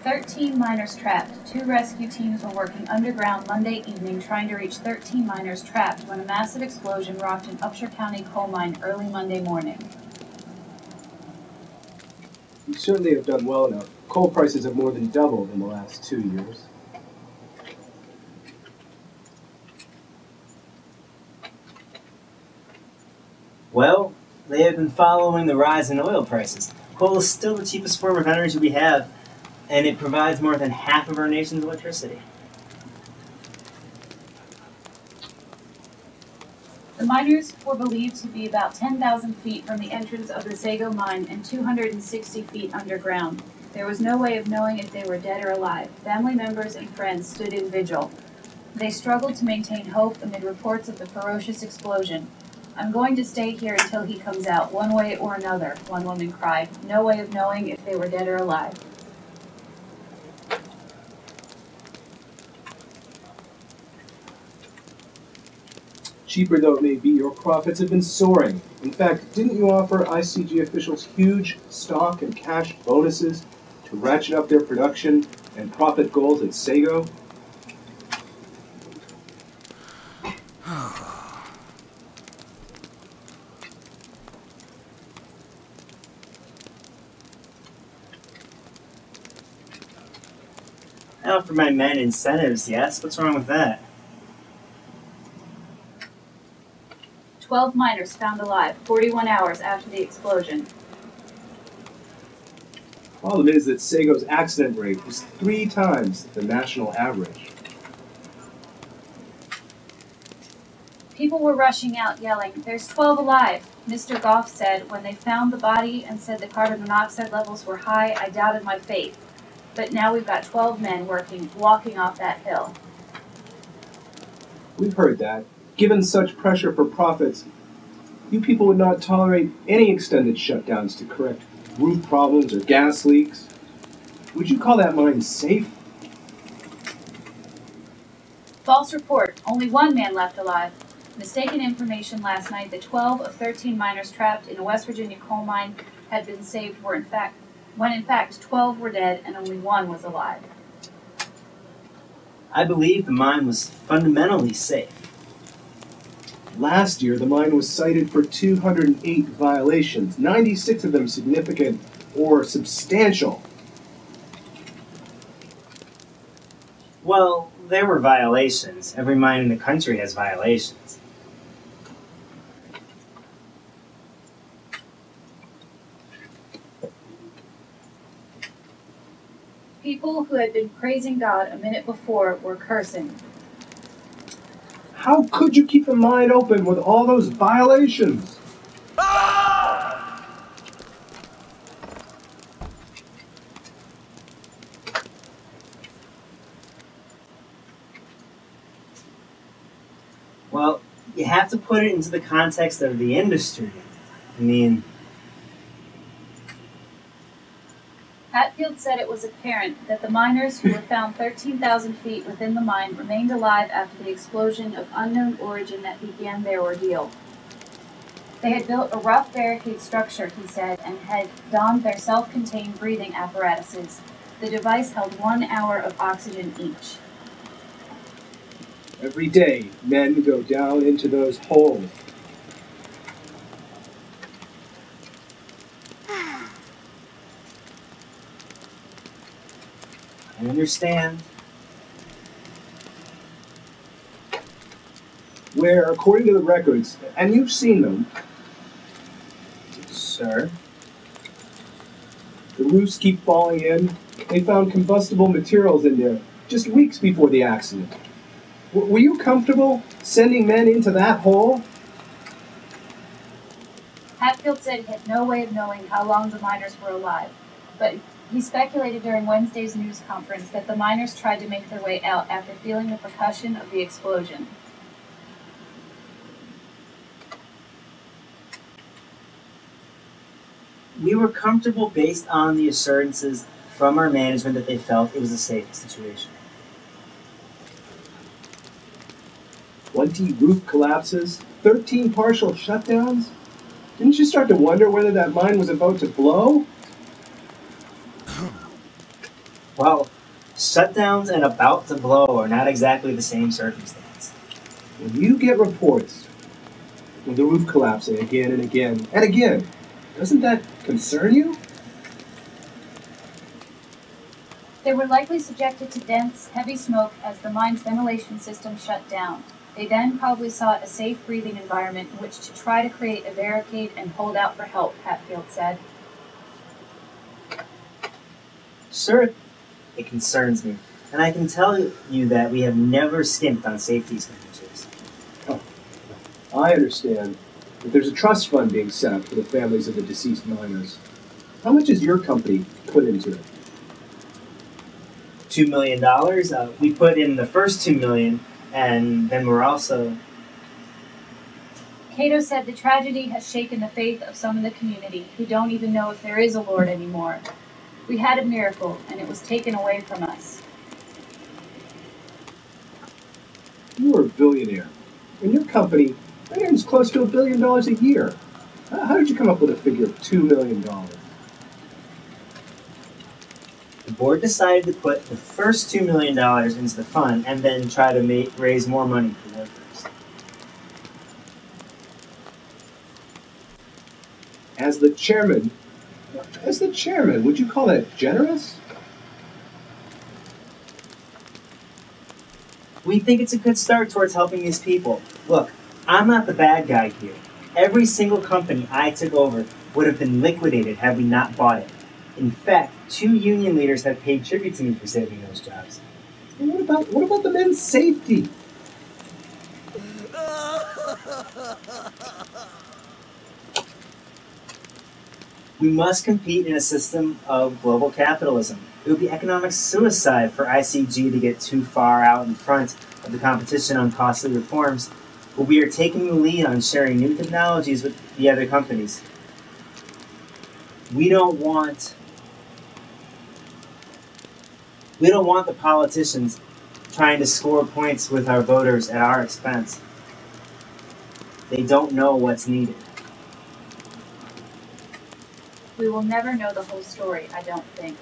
13 miners trapped. 2 rescue teams were working underground Monday evening trying to reach 13 miners trapped when a massive explosion rocked an Upshur County coal mine early Monday morning. You certainly have done well enough. Coal prices have more than doubled in the last 2 years. Well, they have been following the rise in oil prices. Coal is still the cheapest form of energy we have, and it provides more than half of our nation's electricity. The miners were believed to be about 10,000 feet from the entrance of the Sago Mine and 260 feet underground. There was no way of knowing if they were dead or alive. Family members and friends stood in vigil. They struggled to maintain hope amid reports of the ferocious explosion. "I'm going to stay here until he comes out, one way or another," one woman cried. No way of knowing if they were dead or alive. Cheaper though it may be, your profits have been soaring. In fact, didn't you offer ICG officials huge stock and cash bonuses to ratchet up their production and profit goals at Sago? I offer my men incentives, yes. What's wrong with that? 12 miners found alive 41 hours after the explosion. Problem is that Sago's accident rate is 3 times the national average. People were rushing out, yelling, "There's 12 alive!" Mr. Goff said, "When they found the body and said the carbon monoxide levels were high, I doubted my faith. But now we've got 12 men walking off that hill." We've heard that. Given such pressure for profits, you people would not tolerate any extended shutdowns to correct roof problems or gas leaks. Would you call that mine safe? False report. Only 1 man left alive. Mistaken information last night that 12 of 13 miners trapped in a West Virginia coal mine had been saved when in fact 12 were dead and only 1 was alive. I believe the mine was fundamentally safe. Last year, the mine was cited for 208 violations, 96 of them significant or substantial. Well, there were violations. Every mine in the country has violations. People who had been praising God a minute before were cursing. How could you keep the mine open with all those violations? Well, you have to put it into the context of the industry. I mean, Hatfield said it was apparent that the miners who were found 13,000 feet within the mine remained alive after the explosion of unknown origin that began their ordeal. They had built a rough barricade structure, he said, and had donned their self-contained breathing apparatuses. The device held 1 hour of oxygen each. Every day, men go down into those holes. I understand. Where, according to the records, and you've seen them, Sir? the roofs keep falling in. They found combustible materials in there just weeks before the accident. Were you comfortable sending men into that hole? Hatfield said he had no way of knowing how long the miners were alive, but he speculated during Wednesday's news conference that the miners tried to make their way out after feeling the percussion of the explosion. We were comfortable based on the assurances from our management that they felt it was a safe situation. 20 roof collapses, 13 partial shutdowns? Didn't you start to wonder whether that mine was about to blow? Well, shutdowns and about to blow are not exactly the same circumstance. When you get reports of the roof collapsing again and again and again, doesn't that concern you? They were likely subjected to dense, heavy smoke as the mine's ventilation system shut down. They then probably sought a safe breathing environment in which to try to create a barricade and hold out for help, Hatfield said. Sure, it concerns me, and I can tell you that we have never skimped on safety expenditures. Oh, I understand that there's a trust fund being set up for the families of the deceased miners. How much has your company put into it? $2 million. We put in the first $2 million, and then we're also. Cato said the tragedy has shaken the faith of some in the community who don't even know if there is a Lord anymore. We had a miracle, and it was taken away from us. You are a billionaire, and your company earns close to $1 billion a year. How did you come up with a figure of $2 million? The board decided to put the first $2 million into the fund and then try to raise more money for workers. As the chairman, would you call that generous? We think it's a good start towards helping these people. Look, I'm not the bad guy here. Every single company I took over would have been liquidated had we not bought it. In fact, 2 union leaders have paid tribute to me for saving those jobs. And what about the men's safety? We must compete in a system of global capitalism. It would be economic suicide for ICG to get too far out in front of the competition on costly reforms, but we are taking the lead on sharing new technologies with the other companies. We don't want the politicians trying to score points with our voters at our expense. They don't know what's needed. We will never know the whole story, I don't think.